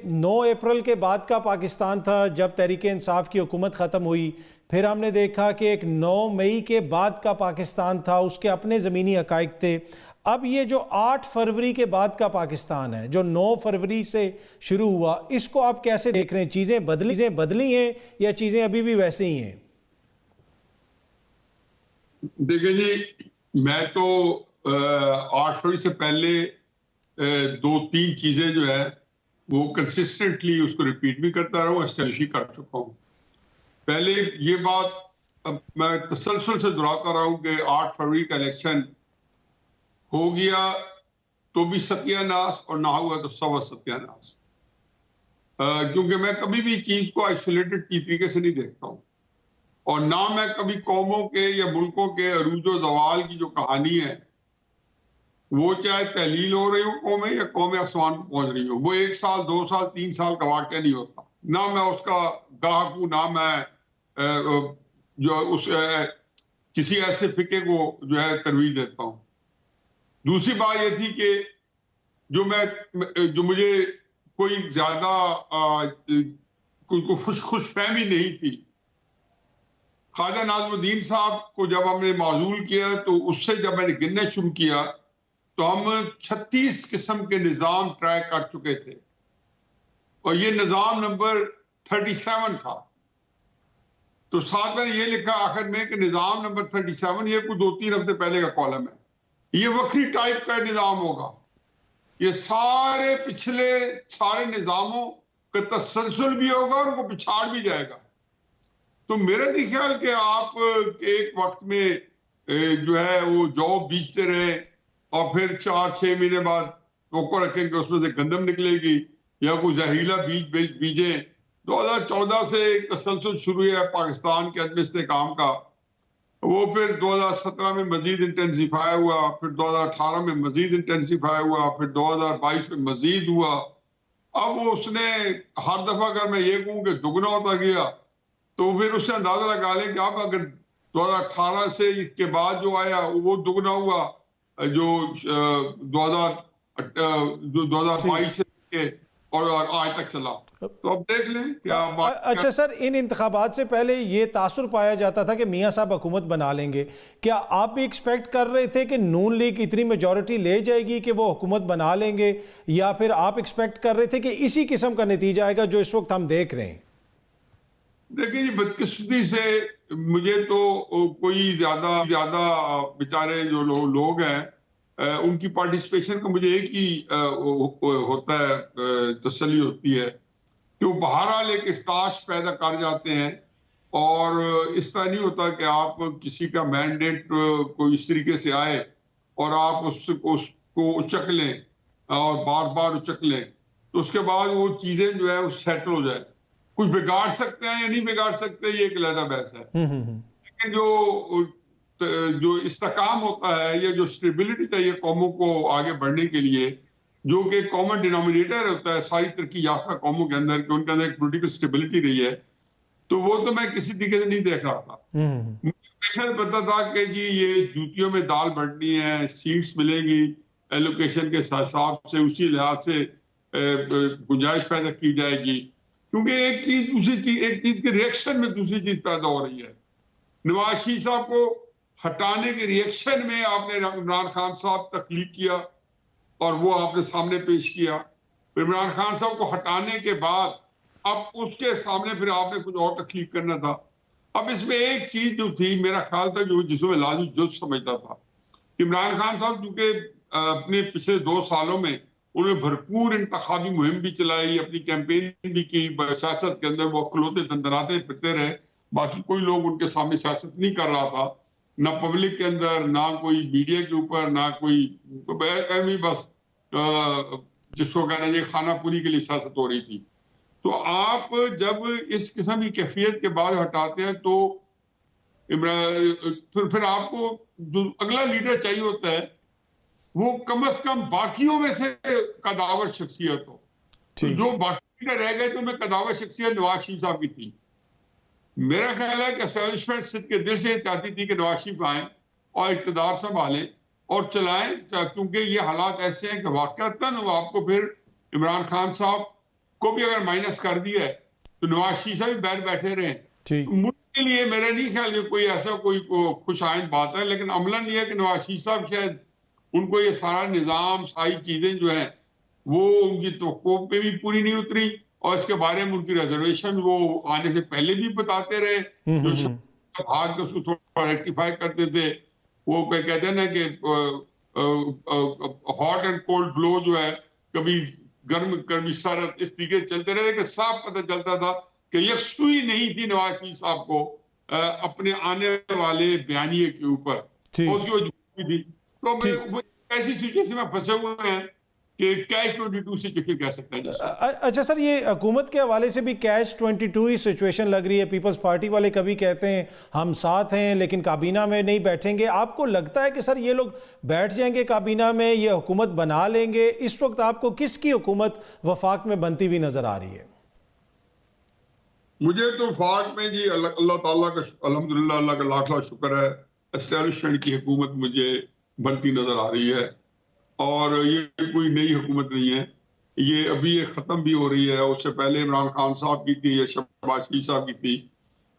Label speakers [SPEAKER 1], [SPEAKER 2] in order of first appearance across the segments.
[SPEAKER 1] 9 अप्रैल के बाद का पाकिस्तान था जब तहरीक इंसाफ की हुकूमत ख़त्म हुई। फिर हमने देखा कि एक 9 मई के बाद का पाकिस्तान था, उसके अपने ज़मीनी हक़ाइक़ थे। अब ये जो 8 फरवरी के बाद का पाकिस्तान है, जो 9 फरवरी से शुरू हुआ, इसको आप कैसे देख रहे हैं? चीज़ें बदली हैं या चीज़ें अभी भी वैसे ही हैं?
[SPEAKER 2] देखिए जी, मैं तो 8 फरवरी से पहले 2-3 चीजें जो है वो कंसिस्टेंटली उसको रिपीट भी करता रहा हूँ, एस्टैब्लिश भी कर चुका हूँ। पहले ये बात मैं तसलसल से दोहराता रहा हूँ कि 8 फरवरी का इलेक्शन हो गया तो भी सत्यानाश और ना हुआ तो सवा सत्यानाश। क्योंकि मैं कभी भी चीज को आइसोलेटेड तरीके से नहीं देखता हूँ, और ना मैं कभी कौमों के या मुल्कों के अरूजो जवाल की जो कहानी है वो चाहे तहलील हो रही हो कौमें या कौमें आसमान पर पहुंच रही हो, वो 1 साल 2 साल 3 साल का वाक्य नहीं होता। ना मैं उसका गाहक हूं, ना मैं जो उस किसी ऐसे फिके को जो है तरवीज देता हूं। दूसरी बात ये थी कि जो मुझे कोई ज्यादा कोई खुश फहमी नहीं थी। ख्वाजा नाज़मुद्दीन साहब को जब हमने माजूल किया तो उससे जब मैंने गिनना शुरू किया तो हम 36 किस्म के निज़ाम ट्राई कर चुके थे, और ये निज़ाम नंबर 37 था। तो साथ मैंने ये लिखा आखिर में कि निज़ाम नंबर 37 ये कोई 2-3 हफ्ते पहले का कॉलम है, ये वक्री टाइप का निज़ाम होगा। ये सारे पिछले सारे निज़ामों का तसलसल भी होगा और उनको पिछाड़ भी जाएगा। तो मेरा नहीं ख्याल कि आप एक वक्त में जो है वो जॉब बीजते रहे और फिर 4-6 महीने बाद टोको रखेंगे उसमें से गंदम निकलेगी, या कोई जहरीला बीज बीजे। 2014 से एक तसलसल शुरू है पाकिस्तान के अदम इस्तेहकाम का, वो फिर 2017 में मजीद इंटेंसिफाई हुआ, फिर 2018 में मजीद इंटेंसिफाई हुआ, फिर 2022 में मजीद हुआ। अब वो उसने हर दफा अगर मैं ये कहूँ कि दुगना होता गया तो फिर उससे अंदाजा लगा लें कि अब अगर 2018 से के बाद जो आया वो दुगना हुआ, जो 2022 से और आज तक चला। तो अब देख लें क्या
[SPEAKER 1] अच्छा सर, इन इंतखाबात से पहले ये तासुर पाया जाता था कि मियाँ साहब हुकूमत बना लेंगे। क्या आप भी एक्सपेक्ट कर रहे थे कि नून लीग इतनी मेजॉरिटी ले जाएगी कि वो हुकूमत बना लेंगे, या फिर आप एक्सपेक्ट कर रहे थे कि इसी किस्म का नतीजा आएगा जो इस वक्त हम देख रहे हैं?
[SPEAKER 2] देखिए जी, बदकिस्मती से मुझे तो कोई ज्यादा बेचारे जो लोग हैं उनकी पार्टिसिपेशन का मुझे एक ही होता है, तसल्ली होती है कि वो बहरहाल एक इफ्ताश पैदा कर जाते हैं। और इस तरह नहीं होता कि आप किसी का मैंडेट को इस तरीके से आए और आप उसको उचक लें और बार बार उचक लें तो उसके बाद वो चीजें जो है वो सेटल हो जाए। कुछ बिगाड़ सकते हैं या नहीं बिगाड़ सकते ये एक अलग बहस है, लेकिन जो इस्तेकाम होता है या जो स्टेबिलिटी चाहिए कौमों को आगे बढ़ने के लिए, जो कि कॉमन डिनोमिनेटर होता है सारी तरक्की याफ्ता कौमों के अंदर, कि उनके अंदर एक पोलिटिकल स्टेबिलिटी रही है, तो वो तो मैं किसी तरीके से नहीं देख रहा था। मुझे पता था कि जी ये जूतियों में दाल बढ़नी है, सीट्स मिलेंगी एलोकेशन के हिसाब से, उसी लिहाज से गुंजाइश पैदा की जाएगी, क्योंकि एक चीज के रिएक्शन में दूसरी चीज पैदा हो रही है। नवाज शरीफ साहब को हटाने के रिएक्शन में आपने इमरान खान साहब तख्लीक किया और वो आपने सामने पेश किया। इमरान खान साहब को हटाने के बाद अब उसके सामने फिर आपने कुछ और तख्लीक करना था। अब इसमें एक चीज जो थी मेरा ख्याल था जो जिसमें लाजमी जुज़ समझता था, इमरान खान साहब चूंकि अपने पिछले 2 सालों में उन्होंने भरपूर इंतखाबी मुहिम भी चलाई, अपनी कैंपेन भी की, सियासत के अंदर वो अखलौते दंदनाते फिरते रहे, बाकी कोई लोग उनके सामने सियासत नहीं कर रहा था, ना पब्लिक के अंदर, ना कोई मीडिया के ऊपर, ना कोई बस जिसको कहना चाहिए खाना पूरी के लिए सियासत हो रही थी। तो आप जब इस किस्म की कैफियत के बाद हटाते हैं तो फिर आपको जो अगला लीडर चाहिए होता है वो कम से कम बाकियों में से कदावर शख्सियत हो। तो जो बाकी रह गए तो मैं कदावर शख्सियत नवाज शरीफ साहब की थी। मेरा ख्याल है कि एस्टैब्लिशमेंट सिद्ध के दिल से चाहती थी कि नवाज शरीफ आए और इक़्तिदार संभालें और चलाएं, क्योंकि ये हालात ऐसे हैं कि वाकई आपको फिर इमरान खान साहब को भी अगर माइनस कर दिया है तो नवाज शरीफ साहब भी बैठे रहे।
[SPEAKER 1] ठीक।
[SPEAKER 2] तो मुझके लिए मेरा नहीं ख्याल कि कोई ऐसा कोई खुश आइंद बात है, लेकिन अमलन ये है कि नवाज शरीफ साहब शायद उनको ये सारा निजाम, सारी चीजें जो है वो उनकी तवक्को पे भी पूरी नहीं उतरी, और इसके बारे में उनकी रिजर्वेशन वो आने से पहले भी बताते रहे, जो भाग के उसको थोड़ा रेक्टिफाई करते थे। वो कहते हैं ना कि हॉट एंड कोल्ड ब्लो जो है, कभी गर्म कभी सर्द, इस तरीके से चलते रहे, लेकिन साफ पता चलता था कि यकसुई नहीं थी नवाज शरीफ साहब को अपने आने वाले बयानिए के ऊपर, उसकी वजह थी। तो वो ऐसी सिचुएशन में फंसे हुए हैं कि कैश 22 सिचुएशन कह सकते हैं।
[SPEAKER 1] अच्छा सर, ये हुकूमत के हवाले से भी कैश 22 ही सिचुएशन लग रही है। पीपल्स पार्टी वाले कभी कहते हैं हम साथ हैं लेकिन काबीना में नहीं बैठेंगे। आपको लगता है कि सर ये लोग बैठ जाएंगे काबीना में, ये हुकूमत बना लेंगे? इस वक्त आपको किसकी हुकूमत वफाक में बनती हुई नजर आ रही है?
[SPEAKER 2] मुझे तो वफाक में जी अल्लाह ताला का अल्हम्दुलिल्लाह, अल्लाह का लाख लाख शुक्र है, एस्टैब्लिशमेंट की हुकूमत मुझे बनती नजर आ रही है। और ये कोई नई हुकूमत नहीं है, ये अभी ये खत्म भी हो रही है। उससे पहले इमरान खान साहब की थी या शहबाज शरीफ साहब की थी,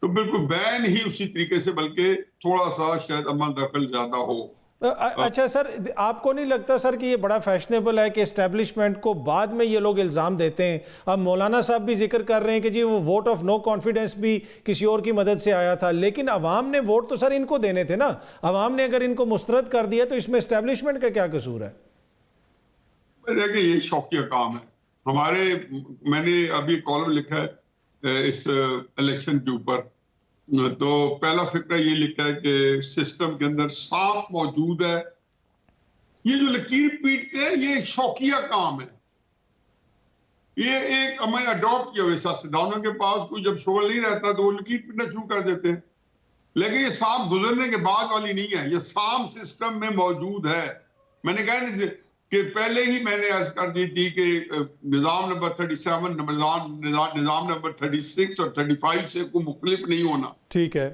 [SPEAKER 2] तो बिल्कुल बैन ही उसी तरीके से, बल्कि थोड़ा सा शायद अमल दखल ज्यादा हो।
[SPEAKER 1] अच्छा सर, आपको नहीं लगता सर कि ये बड़ा फैशनेबल है कि एस्टेब्लिशमेंट को बाद में ये लोग इल्ज़ाम देते हैं? अब मौलाना साहब भी जिक्र कर रहे हैं कि जी वो वोट ऑफ नो कॉन्फिडेंस भी किसी और की मदद से आया था, लेकिन अवाम ने वोट तो सर इनको देने थे ना। अवाम ने अगर इनको मुस्तरद कर दिया तो इसमें एस्टेब्लिशमेंट का क्या कसूर है?
[SPEAKER 2] देखिए, ये शौकिया काम है हमारे। मैंने अभी कॉलम लिखा है इस इलेक्शन के ऊपर, तो पहला फिक्रा ये लिखा है कि सिस्टम के अंदर सांप मौजूद है। ये जो लकीर पीटते हैं ये एक शौकिया काम है। ये एक हमें अडॉप्ट किया हुए सियासतदानों के पास कोई जब शोर नहीं रहता तो वो लकीर पीटना शुरू कर देते हैं, लेकिन ये सांप गुजरने के बाद वाली नहीं है, ये सांप सिस्टम में मौजूद है। मैंने कहा कि पहले ही मैंने अर्ज कर दी थी कि निजाम नंबर 37, निजाम नंबर 36 और 35 से कोई मुख्तलिफ नहीं होना।
[SPEAKER 1] ठीक है।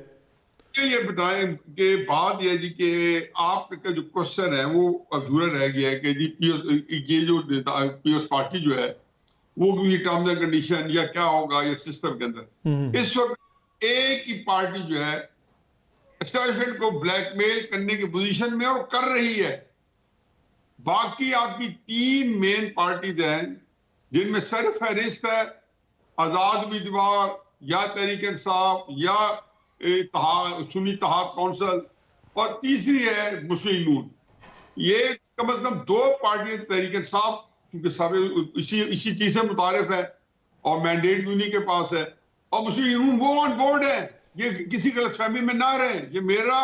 [SPEAKER 2] ये बताएं कि बात यह जी कि आपका जो क्वेश्चन है वो अधूरा रह गया है कि जी ये जो पीओस पार्टी जो है वो भी टर्म्स एंड कंडीशन या क्या होगा ये सिस्टम के अंदर। इस वक्त एक ही पार्टी जो है एस्टेब्लिशमेंट को ब्लैकमेल करने की पोजीशन में और कर रही है। बाकी आपकी 3 मेन पार्टीज हैं जिनमें सर फहरिस्त है आजाद उम्मीदवार या तहरीक इंसाफ या सुन्नी इत्तेहाद कौंसिल, और तीसरी है मुस्लिम लीग। ये कम से कम 2 पार्टियां तहरीक इंसाफ क्योंकि सब इसी चीज से मुतारिफ है और मैंडेट भी उन्हीं के पास है, और मुस्लिम लीग वो ऑन बोर्ड है। ये किसी गलतफहमी में ना रहे। ये मेरा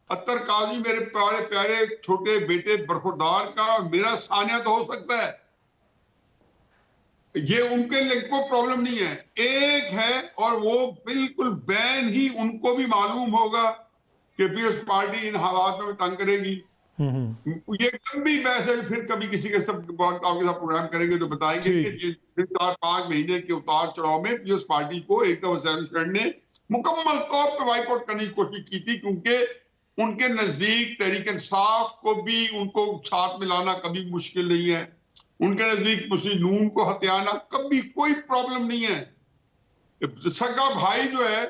[SPEAKER 2] अत्तर काजी मेरे प्यारे प्यारे छोटे बेटे बरखुरदार का और मेरा सानिया तो हो सकता है, ये उनके लिए कोई प्रॉब्लम नहीं है। एक है और वो बिल्कुल बैन ही उनको भी मालूम होगा कि पीएस पार्टी इन हालात में तंग करेगी। ये कभी वैसे फिर कभी किसी के साथ प्रोग्राम करेंगे तो बताएंगे कि 4-5 महीने के उतार चढ़ाव में पीएस पार्टी को एक दफा एस्टैब्लिशमेंट ने मुकम्मल तौर पर वाइप आउट करने की कोशिश की थी, क्योंकि उनके नजदीक तहरीक इंसाफ को भी उनको साथ मिलाना कभी मुश्किल नहीं है, उनके नजदीक मुस्लिम नून को हत्याना कभी कोई प्रॉब्लम नहीं है। सगा भाई जो है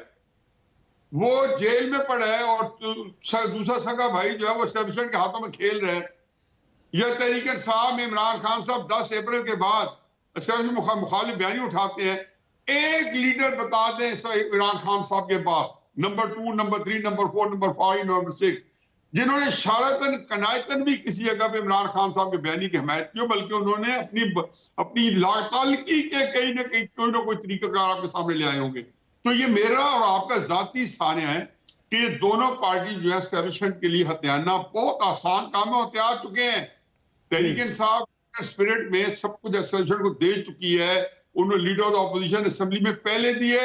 [SPEAKER 2] वो जेल में पड़ा है और दूसरा सगा भाई जो है वो एस्टेब्लिशमेंट के हाथों में खेल रहा है। यह तहरीक इंसाफ में इमरान खान साहब 10 अप्रैल के बाद एस्टेब्लिशमेंट मुखालिफ बयानी उठाते हैं। एक लीडर बता दें इमरान खान साहब के पास number 2, number 3, number 4, number 5, number 6 जिन्होंने शारतन कनायतन भी किसी जगह पे इमरान खान साहब के बयानी की हिमायत की हो, बल्कि उन्होंने अपनी लातालकी के कहीं ना कहीं कोई ना कोई तरीकाकार आपके सामने ले आए होंगे। तो ये मेरा और आपका जाती सानिया है कि ये दोनों पार्टी जो है एस्टेब्लिशमेंट के लिए हत्याना बहुत आसान काम है, हत्या चुके हैं। तहरीक इंसाफ स्पिरिट में सब कुछ एस्टेब्लिशमेंट को दे चुकी है। उन्होंने leader of the opposition assembly में पहले दिए,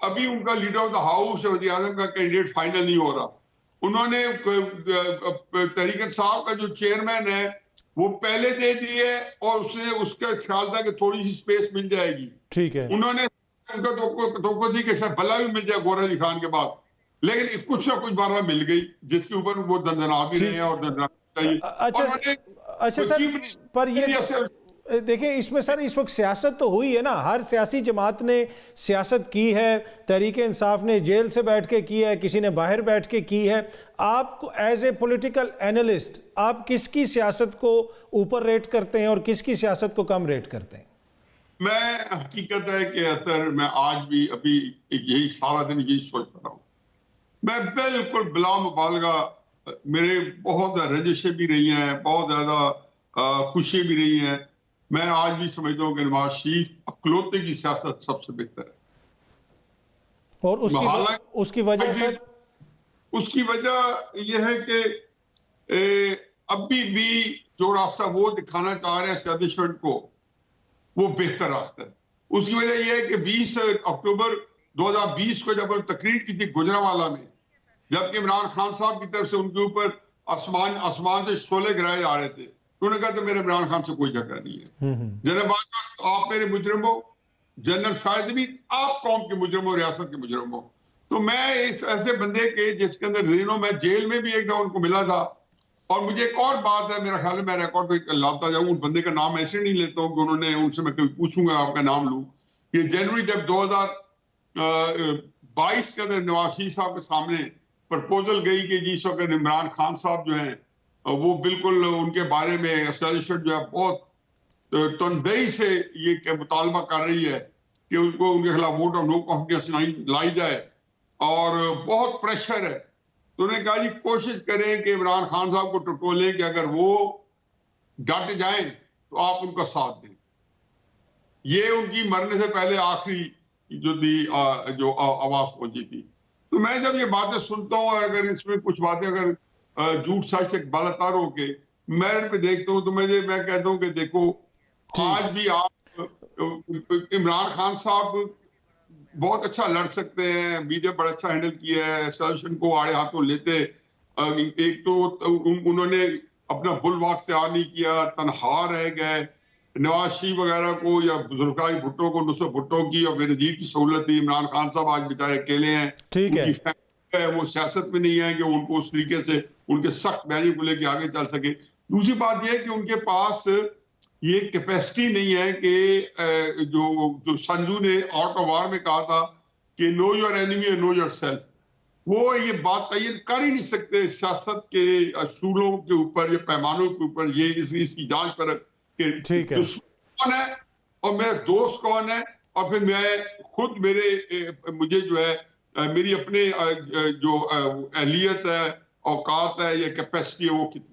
[SPEAKER 2] अभी उनका लीडर ऑफ द हाउस वज़ीर आज़म का कैंडिडेट फाइनल नहीं हो रहा। उन्होंने तहरीक इंसाफ का जो चेयरमैन है वो पहले दे दिए और उसने उसका ख्याल था कि थोड़ी सी स्पेस मिल जाएगी। ठीक है, उन्होंने उनका तो दी कि शायद भला भी मिल जाए गौर अली खान के बाद, लेकिन कुछ ना कुछ बारह मिल गई जिसके ऊपर वो दंदना भी रहे हैं और दंदना चाहिए।
[SPEAKER 1] अच्छा सर, पर ये देखिए इसमें सर इस वक्त सियासत तो हुई है ना, हर सियासी जमात ने सियासत की है, तहरीक इंसाफ ने जेल से बैठ के की है, किसी ने बाहर बैठ के की है। आप एज ए पॉलिटिकल एनालिस्ट आप किसकी सियासत को ऊपर रेट करते हैं और किसकी सियासत को कम रेट करते हैं?
[SPEAKER 2] मैं हकीकत है कि अतर मैं आज भी अभी यही सारा दिन यही सोच रहा हूँ। मैं बिल्कुल बिला मुबालगा, मेरे बहुत रंजिशें भी रही हैं, बहुत ज्यादा खुशी भी रही हैं। मैं आज भी समझता हूँ कि नवाज शरीफ अकलौते की सियासत सबसे बेहतर है।
[SPEAKER 1] और उसकी वजह सर?
[SPEAKER 2] उसकी वजह यह है कि अभी भी जो रास्ता वो दिखाना चाह रहे हैं एस्टेब्लिशमेंट को, वो बेहतर रास्ता है। उसकी वजह यह है कि 20 अक्टूबर 2020 को जब तकरीर की थी गुजरांवाला में, जबकि इमरान खान साहब की तरफ से उनके ऊपर आसमान से शोले गिराए जा रहे थे, उन्होंने कहा था मेरे इमरान खान से कोई झगड़ा नहीं है। जनरल बाजवा आप मेरे मुजरिम हो, जनरल शायद भी आप कौम के मुजरिम हो, रियासत के मुजरिम हो। तो मैं इस ऐसे बंदे के जिसके अंदर दिनों में जेल में भी एक दफा उनको मिला था। और मुझे एक और बात है, मेरा ख्याल है मैं रिकॉर्ड पे लाता जाऊं, उन बंदे का नाम ऐसे नहीं लेता हूं कि उन्होंने, उनसे मैं कभी पूछूंगा आपका नाम लूं, कि जनवरी जब 2022 के अंदर नवाज शरीफ साहब के सामने प्रपोजल गई कि जिस वक्त इमरान खान साहब जो हैं वो बिल्कुल उनके बारे में एस्टेब्लिशमेंट जो है बहुत तनदेही से ये मुतालबा कर रही है कि उनको उनके खिलाफ वोट ऑफ नो कॉन्फिडेंस लाई जाए और बहुत प्रेशर है, तो उन्होंने कहा जी कोशिश करें कि इमरान खान साहब को टटोलें कि अगर वो डट जाएं तो आप उनका साथ दें। ये उनकी मरने से पहले आखिरी जो थी जो आवाज पहुंची थी। तो मैं जब ये बातें सुनता हूँ और अगर इसमें कुछ बातें अगर झूठ सच से बालातर होके मेरिट पे देखता हूँ, तो मैं कहता हूँ कि देखो आज भी आप इमरान खान साहब बहुत अच्छा लड़ सकते हैं, मीडिया बड़ा अच्छा हैंडल किया है, सॉल्यूशन को आड़े हाथों लेते। एक तो उन्होंने अपना बुलवाक तैयार नहीं किया, तनहा रह गए। नवाज शरीफ वगैरह को या जुल्फिकार भुट्टो को, नुसरत भुट्टो की और बेनजीर की सहूलत थी। इमरान खान साहब आज बेचारे अकेले हैं,
[SPEAKER 1] ठीक
[SPEAKER 2] है वो सियासत में नहीं है कि उनको उस तरीके से उनके सख्त बयानी को लेकर आगे चल सके। दूसरी बात यह है कि उनके पास ये कैपेसिटी नहीं है कि जो संजू ने आउट ऑफ वार में कहा था कि नो योर एनिमी और नो योर सेल्फ, वो ये बात तयन कर ही नहीं सकते सियासत के असूलों के ऊपर या पैमानों के ऊपर। ये इसकी जांच पर कि दुश्मन कौन है और मेरा दोस्त कौन है, और फिर मैं खुद मुझे जो है मेरी अपने जो अहलियत है, औकात है या कैपेसिटी है वो कितनी